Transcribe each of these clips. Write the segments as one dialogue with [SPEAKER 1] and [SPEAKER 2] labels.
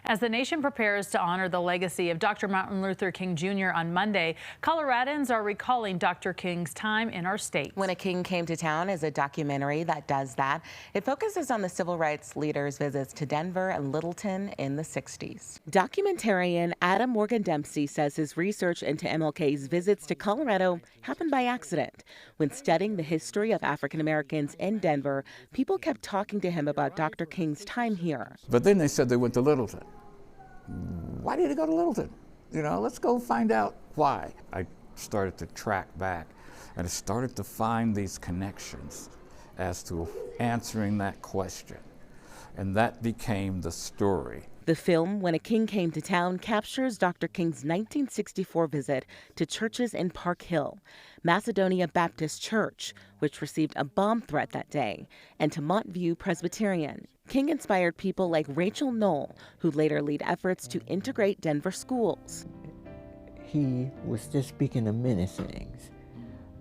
[SPEAKER 1] As the nation prepares to honor the legacy of Dr. Martin Luther King Jr. on Monday, Coloradans are recalling Dr. King's time in our state.
[SPEAKER 2] When a King Came to Town is a documentary that does that. It focuses on the civil rights leaders' visits to Denver and Littleton in the 60s. Documentarian Adam Morgan Dempsey says his research into MLK's visits to Colorado happened by accident. When studying the history of African Americans in Denver, people kept talking to him about Dr. King's time here.
[SPEAKER 3] But then they said they went to Littleton. Why did he go to Littleton? You know, let's go find out why. I started to track back and I started to find these connections as to answering that question. And that became the story.
[SPEAKER 2] The film, When a King Came to Town, captures Dr. King's 1964 visit to churches in Park Hill, Macedonia Baptist Church, which received a bomb threat that day, and to Montview Presbyterian. King inspired people like Rachel Knoll, who later lead efforts to integrate Denver schools.
[SPEAKER 4] He was just speaking of many things,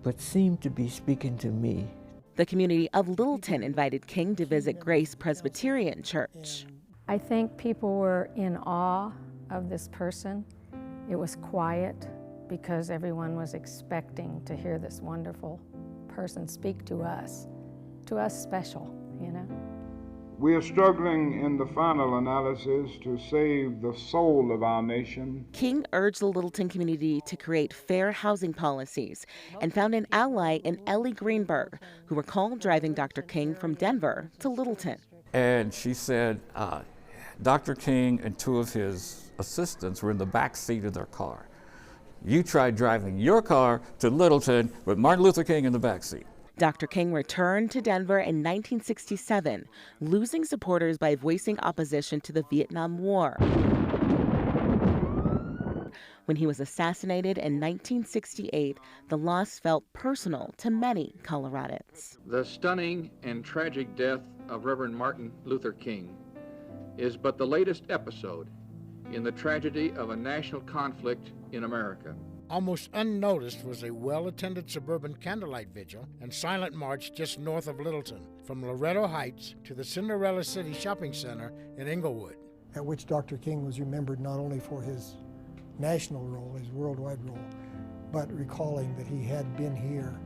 [SPEAKER 4] but seemed to be speaking to me.
[SPEAKER 2] The community of Littleton invited King to visit Grace Presbyterian Church.
[SPEAKER 5] I think people were in awe of this person. It was quiet because everyone was expecting to hear this wonderful person speak to us special, you know.
[SPEAKER 6] We are struggling in the final analysis to save the soul of our nation.
[SPEAKER 2] King urged the Littleton community to create fair housing policies and found an ally in Ellie Greenberg, who recalled driving Dr. King from Denver to Littleton.
[SPEAKER 3] And she said, Dr. King and two of his assistants were in the back seat of their car. You tried driving your car to Littleton with Martin Luther King in the back seat.
[SPEAKER 2] Dr. King returned to Denver in 1967, losing supporters by voicing opposition to the Vietnam War. When he was assassinated in 1968, the loss felt personal to many Coloradans.
[SPEAKER 7] The stunning and tragic death of Reverend Martin Luther King is but the latest episode in the tragedy of a national conflict in America.
[SPEAKER 8] Almost unnoticed was a well-attended suburban candlelight vigil and silent march just north of Littleton, from Loretto Heights to the Cinderella City Shopping Center in Inglewood.
[SPEAKER 9] At which Dr. King was remembered not only for his national role, his worldwide role, but recalling that he had been here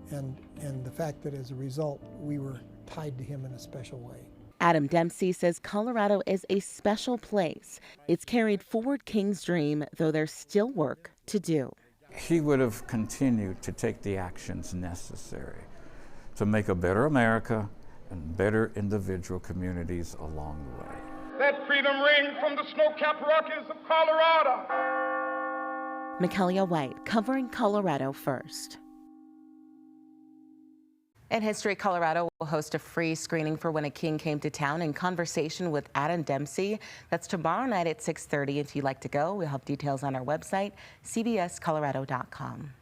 [SPEAKER 9] and the fact that as a result we were tied to him in a special way.
[SPEAKER 2] Adam Dempsey says Colorado is a special place. It's carried forward King's dream, though there's still work to do.
[SPEAKER 3] He would have continued to take the actions necessary to make a better America and better individual communities along the way.
[SPEAKER 6] Let freedom ring from the snow-capped Rockies of Colorado.
[SPEAKER 2] Michaelia White, covering Colorado First. In History, Colorado will host a free screening for When a King Came to Town in conversation with Adam Dempsey. That's tomorrow night at 6:30. If you'd like to go, we'll have details on our website, cbscolorado.com.